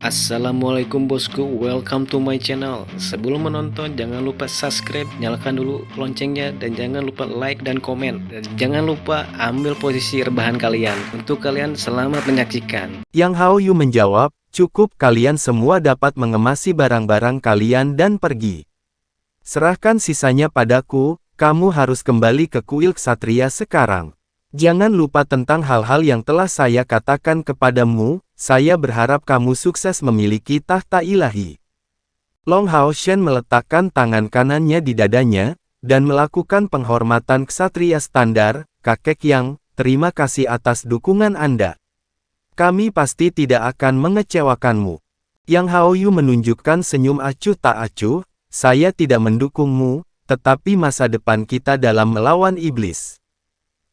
Assalamualaikum bosku, welcome to my channel. Sebelum menonton jangan lupa subscribe, nyalakan dulu loncengnya, dan jangan lupa like dan komen. Dan jangan lupa ambil posisi rebahan kalian. Untuk kalian selamat menyaksikan. Yang Hao Yu menjawab, cukup kalian semua dapat mengemasi barang-barang kalian dan pergi. Serahkan sisanya padaku, kamu harus kembali ke kuil ksatria sekarang. Jangan lupa tentang hal-hal yang telah saya katakan kepadamu, saya berharap kamu sukses memiliki tahta ilahi. Long Hao Shen meletakkan tangan kanannya di dadanya, dan melakukan penghormatan ksatria standar. Kakek Yang, terima kasih atas dukungan Anda. Kami pasti tidak akan mengecewakanmu. Yang Hao Yu menunjukkan senyum acuh tak acuh, saya tidak mendukungmu, tetapi masa depan kita dalam melawan iblis.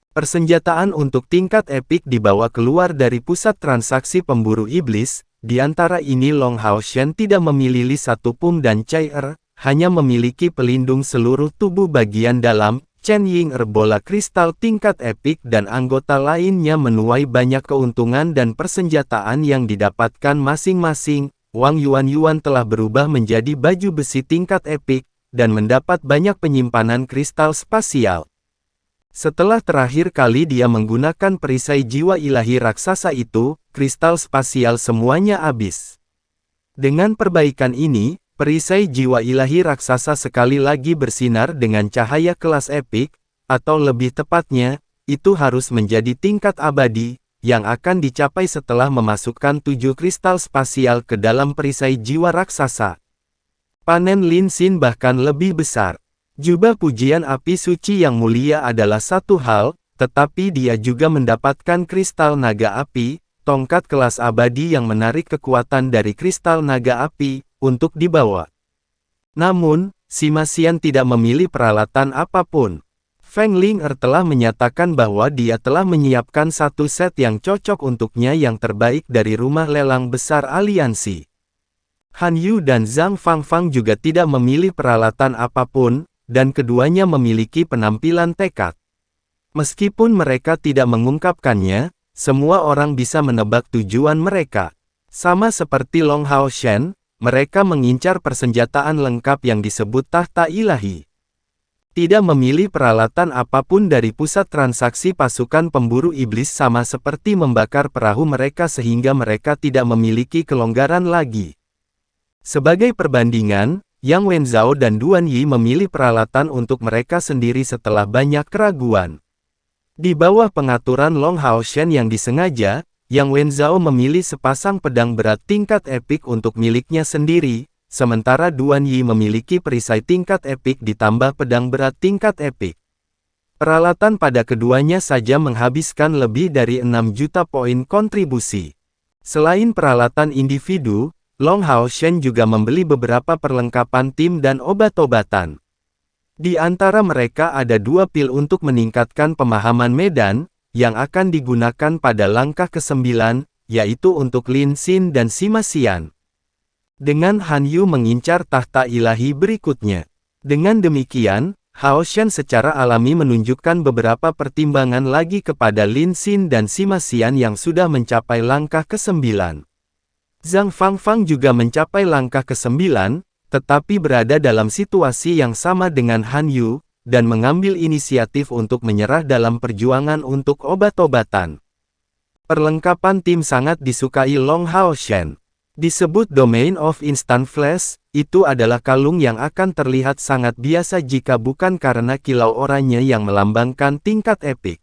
Persenjataan untuk tingkat epik dibawa keluar dari pusat transaksi pemburu iblis, di antara ini Long Hao Shen tidak memiliki satu pum dan cair, hanya memiliki pelindung seluruh tubuh bagian dalam. Chen Ying bola kristal tingkat epik dan anggota lainnya menuai banyak keuntungan dan persenjataan yang didapatkan masing-masing. Wang Yuan telah berubah menjadi baju besi tingkat epik, dan mendapat banyak penyimpanan kristal spasial. Setelah terakhir kali dia menggunakan perisai jiwa ilahi raksasa itu, kristal spasial semuanya habis. Dengan perbaikan ini, perisai jiwa ilahi raksasa sekali lagi bersinar dengan cahaya kelas epik, atau lebih tepatnya, itu harus menjadi tingkat abadi, yang akan dicapai setelah memasukkan 7 kristal spasial ke dalam perisai jiwa raksasa. Panen Lin Xin bahkan lebih besar. Jubah pujian api suci yang mulia adalah satu hal, tetapi dia juga mendapatkan kristal naga api, tongkat kelas abadi yang menarik kekuatan dari kristal naga api, untuk dibawa. Namun, Sima Xian tidak memilih peralatan apapun. Feng Ling'er telah menyatakan bahwa dia telah menyiapkan satu set yang cocok untuknya yang terbaik dari rumah lelang besar aliansi. Han Yu dan Zhang Fangfang juga tidak memilih peralatan apapun, dan keduanya memiliki penampilan tekad. Meskipun mereka tidak mengungkapkannya, semua orang bisa menebak tujuan mereka. Sama seperti Long Hao Shen, mereka mengincar persenjataan lengkap yang disebut tahta ilahi. Tidak memilih peralatan apapun dari pusat transaksi pasukan pemburu iblis sama seperti membakar perahu mereka sehingga mereka tidak memiliki kelonggaran lagi. Sebagai perbandingan, Yang Wenzhao dan Duan Yi memilih peralatan untuk mereka sendiri setelah banyak keraguan. Di bawah pengaturan Long Hao Shen yang disengaja, Yang Wenzhao memilih sepasang pedang berat tingkat epik untuk miliknya sendiri, sementara Duan Yi memiliki perisai tingkat epik ditambah pedang berat tingkat epik. Peralatan pada keduanya saja menghabiskan lebih dari 6 juta poin kontribusi. Selain peralatan individu, Long Hao Shen juga membeli beberapa perlengkapan tim dan obat-obatan. Di antara mereka ada 2 pil untuk meningkatkan pemahaman medan, yang akan digunakan pada langkah ke-9, yaitu untuk Lin Xin dan Sima Xian. Dengan Han Yu mengincar tahta ilahi berikutnya. Dengan demikian, Hao Shen secara alami menunjukkan beberapa pertimbangan lagi kepada Lin Xin dan Sima Xian yang sudah mencapai langkah ke-9. Zhang Fangfang juga mencapai langkah ke-9, tetapi berada dalam situasi yang sama dengan Han Yu, dan mengambil inisiatif untuk menyerah dalam perjuangan untuk obat-obatan. Perlengkapan tim sangat disukai Long Hao Shen. Disebut Domain of Instant Flash, itu adalah kalung yang akan terlihat sangat biasa jika bukan karena kilau oranye yang melambangkan tingkat epik.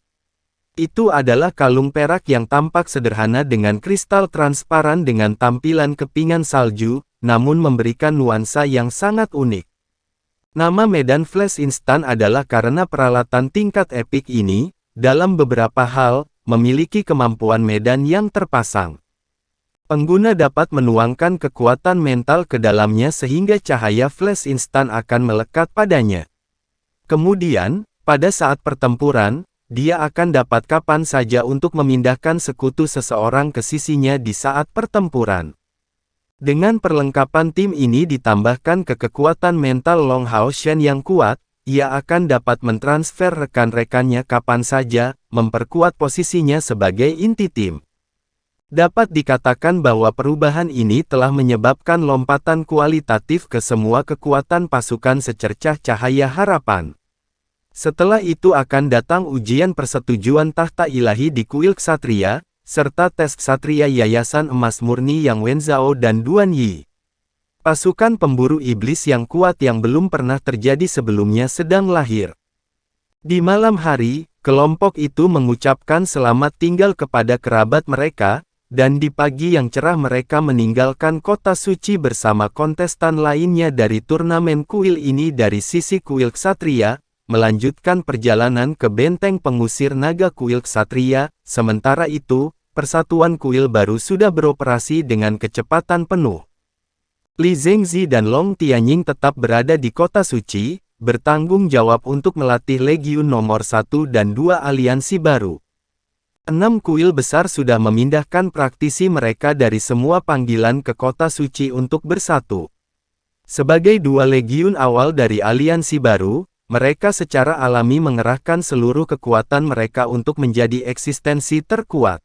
Itu adalah kalung perak yang tampak sederhana dengan kristal transparan dengan tampilan kepingan salju, namun memberikan nuansa yang sangat unik. Nama medan flash instan adalah karena peralatan tingkat epik ini, dalam beberapa hal, memiliki kemampuan medan yang terpasang. Pengguna dapat menuangkan kekuatan mental ke dalamnya sehingga cahaya flash instan akan melekat padanya. Kemudian, pada saat pertempuran, dia akan dapat kapan saja untuk memindahkan sekutu seseorang ke sisinya di saat pertempuran. Dengan perlengkapan tim ini ditambahkan ke kekuatan mental Long Hao Shen yang kuat, ia akan dapat mentransfer rekan-rekannya kapan saja, memperkuat posisinya sebagai inti tim. Dapat dikatakan bahwa perubahan ini telah menyebabkan lompatan kualitatif ke semua kekuatan pasukan secercah cahaya harapan. Setelah itu akan datang ujian persetujuan tahta ilahi di kuil ksatria, serta tes ksatria Yayasan Emas Murni yang Wenzhao dan Duan Yi. Pasukan pemburu iblis yang kuat yang belum pernah terjadi sebelumnya sedang lahir. Di malam hari, kelompok itu mengucapkan selamat tinggal kepada kerabat mereka, dan di pagi yang cerah mereka meninggalkan kota suci bersama kontestan lainnya dari turnamen kuil ini dari sisi kuil ksatria, melanjutkan perjalanan ke benteng pengusir naga kuil ksatria. Sementara itu, persatuan kuil baru sudah beroperasi dengan kecepatan penuh. Li Zhengzi dan Long Tianying tetap berada di kota suci, bertanggung jawab untuk melatih Legiun nomor 1 dan 2 aliansi baru. 6 kuil besar sudah memindahkan praktisi mereka dari semua panggilan ke kota suci untuk bersatu. Sebagai 2 legiun awal dari aliansi baru, mereka secara alami mengerahkan seluruh kekuatan mereka untuk menjadi eksistensi terkuat.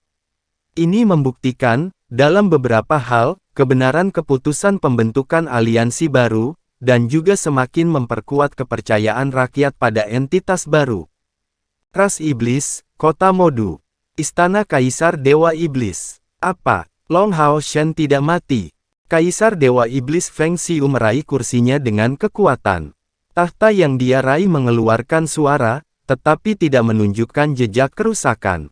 Ini membuktikan, dalam beberapa hal, kebenaran keputusan pembentukan aliansi baru, dan juga semakin memperkuat kepercayaan rakyat pada entitas baru. Ras Iblis, Kota Modu. Istana Kaisar Dewa Iblis. Apa? Long Hao Shen tidak mati. Kaisar Dewa Iblis Feng Xiu meraih kursinya dengan kekuatan. Tahta yang dia raih mengeluarkan suara, tetapi tidak menunjukkan jejak kerusakan.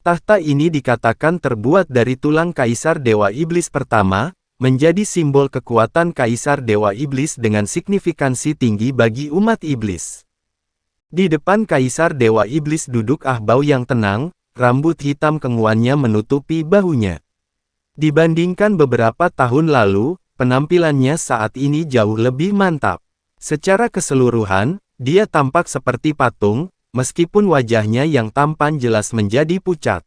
Tahta ini dikatakan terbuat dari tulang Kaisar Dewa Iblis pertama, menjadi simbol kekuatan Kaisar Dewa Iblis dengan signifikansi tinggi bagi umat iblis. Di depan Kaisar Dewa Iblis duduk Ahbao yang tenang, rambut hitam kenguannya menutupi bahunya. Dibandingkan beberapa tahun lalu, penampilannya saat ini jauh lebih mantap. Secara keseluruhan, dia tampak seperti patung, meskipun wajahnya yang tampan jelas menjadi pucat.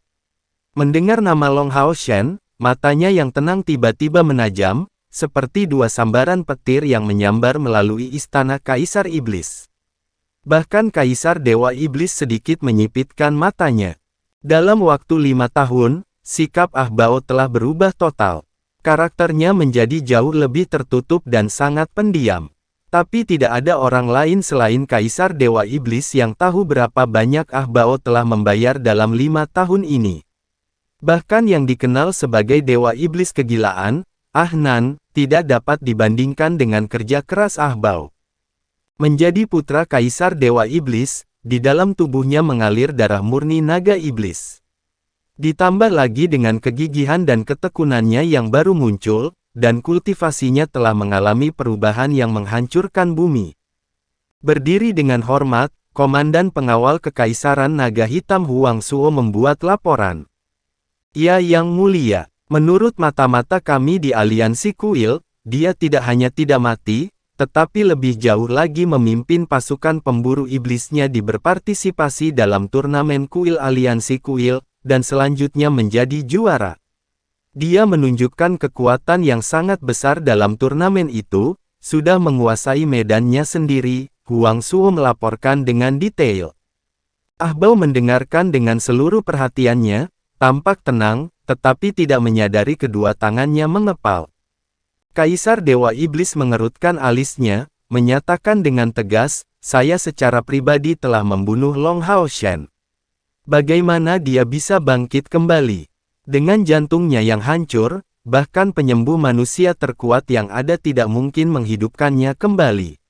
Mendengar nama Long Hao Shen, matanya yang tenang tiba-tiba menajam, seperti 2 sambaran petir yang menyambar melalui istana Kaisar Iblis. Bahkan Kaisar Dewa Iblis sedikit menyipitkan matanya. Dalam waktu 5 tahun, sikap Ahbao telah berubah total. Karakternya menjadi jauh lebih tertutup dan sangat pendiam. Tapi tidak ada orang lain selain Kaisar Dewa Iblis yang tahu berapa banyak Ahbao telah membayar dalam 5 tahun ini. Bahkan yang dikenal sebagai Dewa Iblis kegilaan, Ah Nan, tidak dapat dibandingkan dengan kerja keras Ahbao. Menjadi putra Kaisar Dewa Iblis, di dalam tubuhnya mengalir darah murni naga iblis. Ditambah lagi dengan kegigihan dan ketekunannya yang baru muncul, dan kultivasinya telah mengalami perubahan yang menghancurkan bumi. Berdiri dengan hormat, Komandan Pengawal Kekaisaran Naga Hitam Huang Suo membuat laporan. Ya Yang Mulia, menurut mata-mata kami di aliansi kuil, dia tidak hanya tidak mati, tetapi lebih jauh lagi memimpin pasukan pemburu iblisnya di berpartisipasi dalam turnamen kuil aliansi kuil, dan selanjutnya menjadi juara. Dia menunjukkan kekuatan yang sangat besar dalam turnamen itu, sudah menguasai medannya sendiri, Huang Suo melaporkan dengan detail. Ahbao mendengarkan dengan seluruh perhatiannya, tampak tenang, tetapi tidak menyadari kedua tangannya mengepal. Kaisar Dewa Iblis mengerutkan alisnya, menyatakan dengan tegas, saya secara pribadi telah membunuh Long Hao Shen. Bagaimana dia bisa bangkit kembali? Dengan jantungnya yang hancur, bahkan penyembuh manusia terkuat yang ada tidak mungkin menghidupkannya kembali.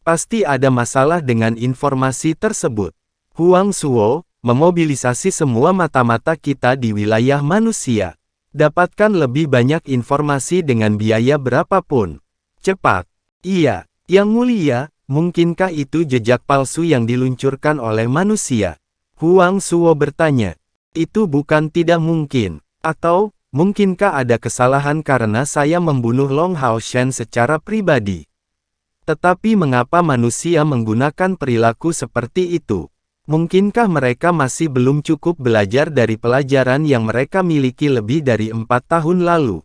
Pasti ada masalah dengan informasi tersebut. Huang Suo, memobilisasi semua mata-mata kita di wilayah manusia. Dapatkan lebih banyak informasi dengan biaya berapapun. Cepat. Iya, Yang Mulia, mungkinkah itu jejak palsu yang diluncurkan oleh manusia? Huang Suo bertanya. Itu bukan tidak mungkin. Atau, mungkinkah ada kesalahan karena saya membunuh Long Hao Shen secara pribadi? Tetapi mengapa manusia menggunakan perilaku seperti itu? Mungkinkah mereka masih belum cukup belajar dari pelajaran yang mereka miliki lebih dari 4 tahun lalu?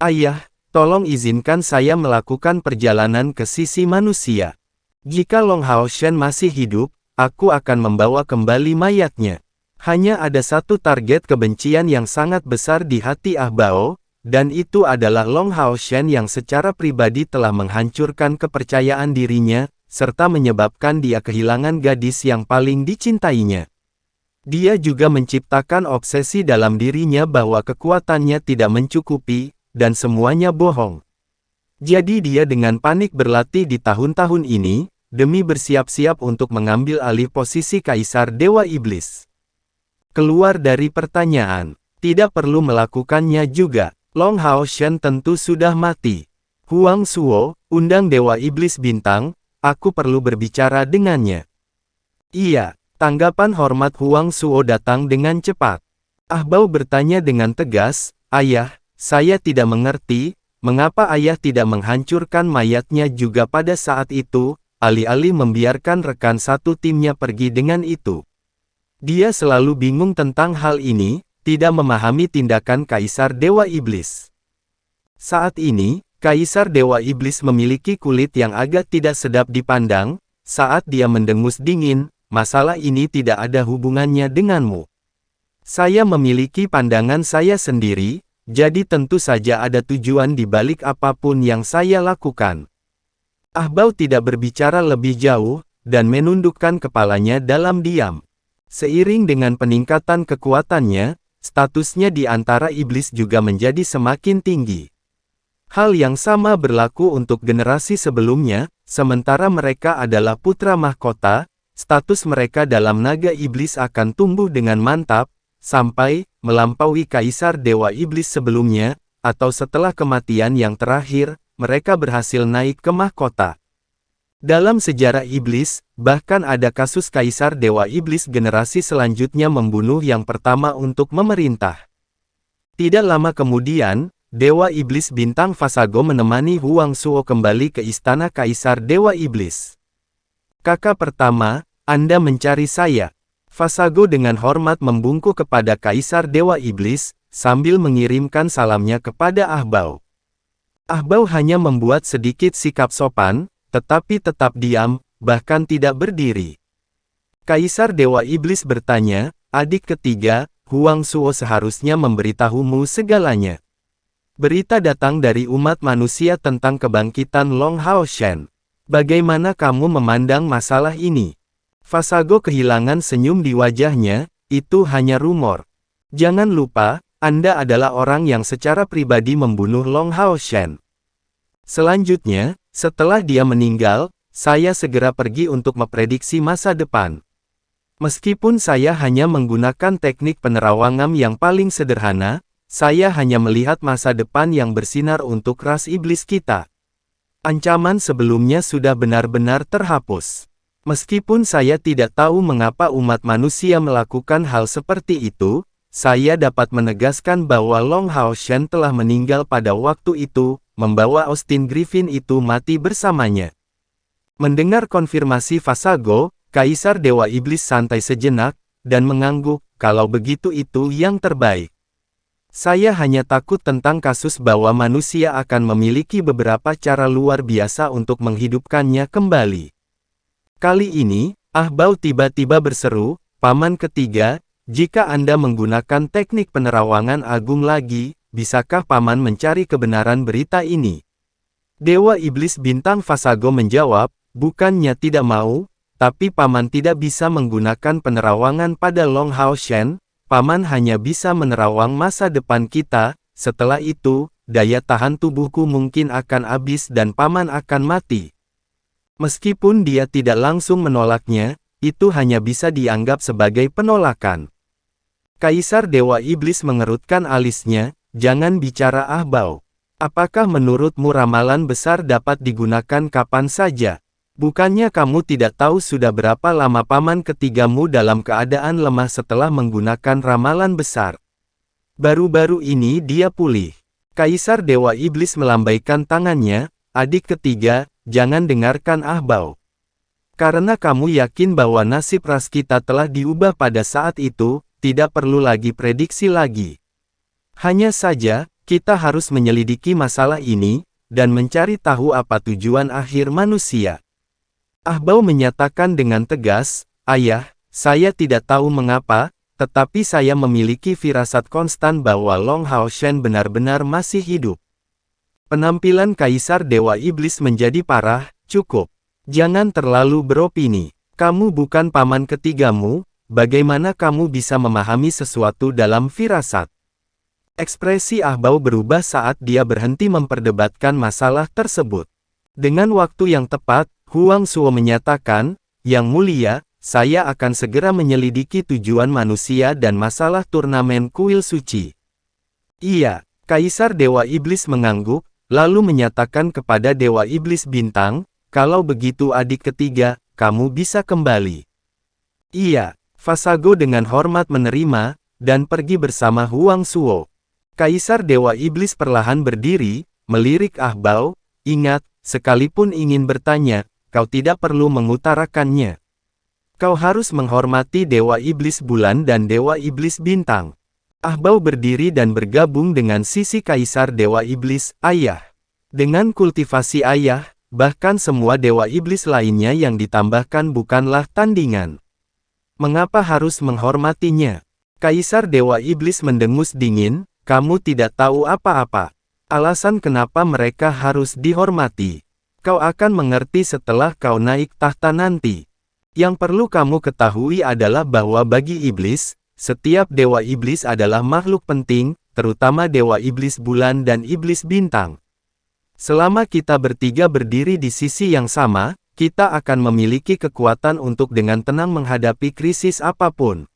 Ayah, tolong izinkan saya melakukan perjalanan ke sisi manusia. Jika Long Hao Shen masih hidup, aku akan membawa kembali mayatnya. Hanya ada satu target kebencian yang sangat besar di hati Ah Bao, dan itu adalah Long Hao Shen yang secara pribadi telah menghancurkan kepercayaan dirinya, serta menyebabkan dia kehilangan gadis yang paling dicintainya. Dia juga menciptakan obsesi dalam dirinya bahwa kekuatannya tidak mencukupi, dan semuanya bohong. Jadi dia dengan panik berlatih di tahun-tahun ini, demi bersiap-siap untuk mengambil alih posisi Kaisar Dewa Iblis. Keluar dari pertanyaan, tidak perlu melakukannya juga. Long Hao Shen tentu sudah mati. Huang Suo, undang Dewa Iblis Bintang, aku perlu berbicara dengannya. Iya, tanggapan hormat Huang Suo datang dengan cepat. Ah Bao bertanya dengan tegas, Ayah, saya tidak mengerti, mengapa ayah tidak menghancurkan mayatnya juga pada saat itu, alih-alih membiarkan rekan satu timnya pergi dengan itu. Dia selalu bingung tentang hal ini, tidak memahami tindakan Kaisar Dewa Iblis. Saat ini, Kaisar Dewa Iblis memiliki kulit yang agak tidak sedap dipandang, saat dia mendengus dingin, masalah ini tidak ada hubungannya denganmu. Saya memiliki pandangan saya sendiri, jadi tentu saja ada tujuan di balik apapun yang saya lakukan. Ah Bao tidak berbicara lebih jauh, dan menundukkan kepalanya dalam diam. Seiring dengan peningkatan kekuatannya, statusnya di antara iblis juga menjadi semakin tinggi. Hal yang sama berlaku untuk generasi sebelumnya, sementara mereka adalah putra mahkota, status mereka dalam naga iblis akan tumbuh dengan mantap, sampai melampaui Kaisar Dewa Iblis sebelumnya, atau setelah kematian yang terakhir, mereka berhasil naik ke mahkota. Dalam sejarah iblis, bahkan ada kasus Kaisar Dewa Iblis generasi selanjutnya membunuh yang pertama untuk memerintah. Tidak lama kemudian, Dewa Iblis Bintang Fasago menemani Huang Suo kembali ke istana Kaisar Dewa Iblis. Kakak pertama, Anda mencari saya. Fasago dengan hormat membungkuk kepada Kaisar Dewa Iblis, sambil mengirimkan salamnya kepada Ah Bao. Ah Bao hanya membuat sedikit sikap sopan, tetapi tetap diam, bahkan tidak berdiri. Kaisar Dewa Iblis bertanya, adik ketiga, Huang Suo seharusnya memberitahumu segalanya. Berita datang dari umat manusia tentang kebangkitan Long Hao Shen. Bagaimana kamu memandang masalah ini? Fasago kehilangan senyum di wajahnya, itu hanya rumor. Jangan lupa, Anda adalah orang yang secara pribadi membunuh Long Hao Shen. Selanjutnya, setelah dia meninggal, saya segera pergi untuk memprediksi masa depan. Meskipun saya hanya menggunakan teknik penerawangan yang paling sederhana, saya hanya melihat masa depan yang bersinar untuk ras iblis kita. Ancaman sebelumnya sudah benar-benar terhapus. Meskipun saya tidak tahu mengapa umat manusia melakukan hal seperti itu, saya dapat menegaskan bahwa Long Hao Shen telah meninggal pada waktu itu, membawa Austin Griffin itu mati bersamanya. Mendengar konfirmasi Fasago, Kaisar Dewa Iblis santai sejenak, dan mengangguk, kalau begitu itu yang terbaik. Saya hanya takut tentang kasus bahwa manusia akan memiliki beberapa cara luar biasa untuk menghidupkannya kembali. Kali ini, Ah Bao tiba-tiba berseru, Paman ketiga, jika Anda menggunakan teknik penerawangan agung lagi, bisakah Paman mencari kebenaran berita ini? Dewa Iblis Bintang Fasago menjawab, bukannya tidak mau, tapi Paman tidak bisa menggunakan penerawangan pada Long Hao Shen, Paman hanya bisa menerawang masa depan kita, setelah itu, daya tahan tubuhku mungkin akan habis dan Paman akan mati. Meskipun dia tidak langsung menolaknya, itu hanya bisa dianggap sebagai penolakan. Kaisar Dewa Iblis mengerutkan alisnya, jangan bicara Ah Bao. Apakah menurutmu ramalan besar dapat digunakan kapan saja? Bukannya kamu tidak tahu sudah berapa lama paman ketigamu dalam keadaan lemah setelah menggunakan ramalan besar? Baru-baru ini dia pulih. Kaisar Dewa Iblis melambaikan tangannya, adik ketiga, jangan dengarkan Ah Bao. Karena kamu yakin bahwa nasib ras kita telah diubah pada saat itu, tidak perlu lagi prediksi lagi. Hanya saja, kita harus menyelidiki masalah ini, dan mencari tahu apa tujuan akhir manusia. Ah Bao menyatakan dengan tegas, Ayah, saya tidak tahu mengapa, tetapi saya memiliki firasat konstan bahwa Long Haoshen benar-benar masih hidup. Penampilan Kaisar Dewa Iblis menjadi parah. Cukup. Jangan terlalu beropini. Kamu bukan paman ketigamu, bagaimana kamu bisa memahami sesuatu dalam firasat? Ekspresi Ah Bao berubah saat dia berhenti memperdebatkan masalah tersebut. Dengan waktu yang tepat, Huang Suo menyatakan, "Yang mulia, saya akan segera menyelidiki tujuan manusia dan masalah turnamen kuil suci." Iya, Kaisar Dewa Iblis mengangguk, lalu menyatakan kepada Dewa Iblis Bintang, "Kalau begitu adik ketiga, kamu bisa kembali." Iya, Fasago dengan hormat menerima, dan pergi bersama Huang Suo. Kaisar Dewa Iblis perlahan berdiri, melirik Ah Bao, "Ingat, sekalipun ingin bertanya, kau tidak perlu mengutarakannya. Kau harus menghormati Dewa Iblis Bulan dan Dewa Iblis Bintang." Ah Bao berdiri dan bergabung dengan sisi Kaisar Dewa Iblis, "Ayah." Dengan kultivasi ayah, bahkan semua Dewa Iblis lainnya yang ditambahkan bukanlah tandingan. Mengapa harus menghormatinya? Kaisar Dewa Iblis mendengus dingin, "Kamu tidak tahu apa-apa. Alasan kenapa mereka harus dihormati. Kau akan mengerti setelah kau naik tahta nanti. Yang perlu kamu ketahui adalah bahwa bagi iblis, setiap Dewa Iblis adalah makhluk penting, terutama Dewa Iblis Bulan dan Iblis Bintang. Selama kita bertiga berdiri di sisi yang sama, kita akan memiliki kekuatan untuk dengan tenang menghadapi krisis apapun.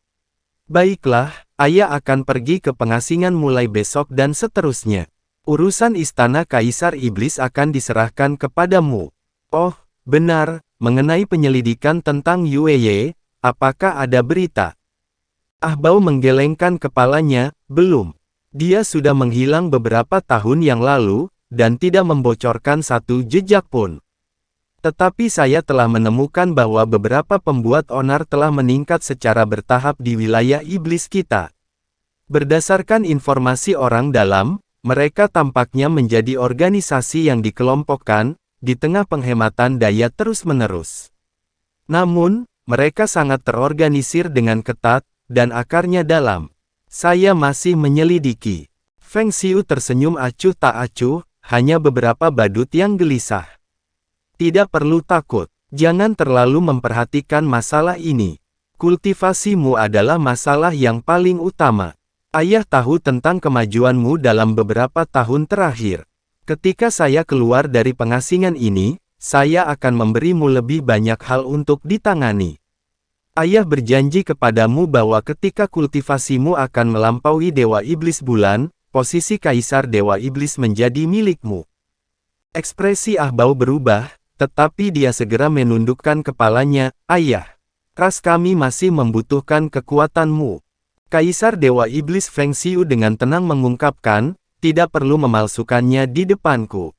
Baiklah, ayah akan pergi ke pengasingan mulai besok dan seterusnya. Urusan istana Kaisar Iblis akan diserahkan kepadamu." "Oh, benar, mengenai penyelidikan tentang Yueye, apakah ada berita?" Ah Bao menggelengkan kepalanya, "Belum. Dia sudah menghilang beberapa tahun yang lalu, dan tidak membocorkan satu jejak pun. Tetapi saya telah menemukan bahwa beberapa pembuat onar telah meningkat secara bertahap di wilayah iblis kita. Berdasarkan informasi orang dalam, mereka tampaknya menjadi organisasi yang dikelompokkan, di tengah penghematan daya terus-menerus. Namun, mereka sangat terorganisir dengan ketat, dan akarnya dalam. Saya masih menyelidiki." Feng Xiu tersenyum acuh tak acuh, hanya beberapa badut yang gelisah. "Tidak perlu takut, jangan terlalu memperhatikan masalah ini. Kultivasimu adalah masalah yang paling utama. Ayah tahu tentang kemajuanmu dalam beberapa tahun terakhir. Ketika saya keluar dari pengasingan ini, saya akan memberimu lebih banyak hal untuk ditangani. Ayah berjanji kepadamu bahwa ketika kultivasimu akan melampaui Dewa Iblis Bulan, posisi Kaisar Dewa Iblis menjadi milikmu." Ekspresi Ah Bao berubah, tetapi dia segera menundukkan kepalanya, "Ayah, ras kami masih membutuhkan kekuatanmu." Kaisar Dewa Iblis Feng Xiu dengan tenang mengungkapkan, "Tidak perlu memalsukannya di depanku.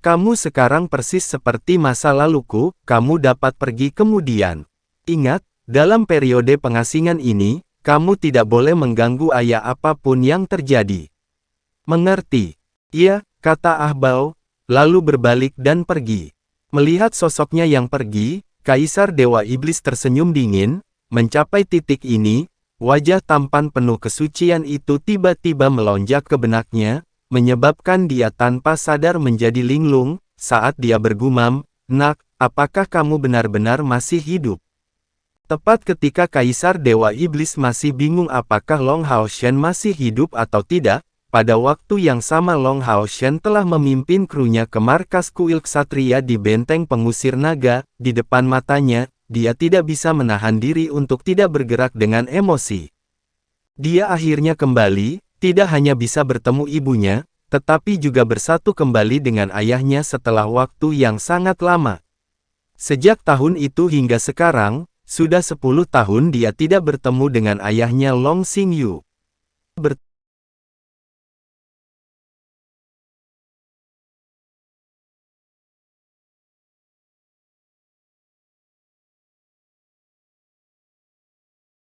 Kamu sekarang persis seperti masa laluku, kamu dapat pergi kemudian. Ingat, dalam periode pengasingan ini, kamu tidak boleh mengganggu ayah apapun yang terjadi." "Mengerti?" "Iya," kata Ah Bao, lalu berbalik dan pergi. Melihat sosoknya yang pergi, Kaisar Dewa Iblis tersenyum dingin. Mencapai titik ini, wajah tampan penuh kesucian itu tiba-tiba melonjak ke benaknya, menyebabkan dia tanpa sadar menjadi linglung, saat dia bergumam, "Nak, apakah kamu benar-benar masih hidup?" Tepat ketika Kaisar Dewa Iblis masih bingung apakah Long Haoshen masih hidup atau tidak, pada waktu yang sama Long Haoshen telah memimpin krunya ke markas kuil ksatria di benteng pengusir naga. Di depan matanya, dia tidak bisa menahan diri untuk tidak bergerak dengan emosi. Dia akhirnya kembali, tidak hanya bisa bertemu ibunya, tetapi juga bersatu kembali dengan ayahnya setelah waktu yang sangat lama. Sejak tahun itu hingga sekarang, sudah 10 tahun dia tidak bertemu dengan ayahnya Long Xingyu.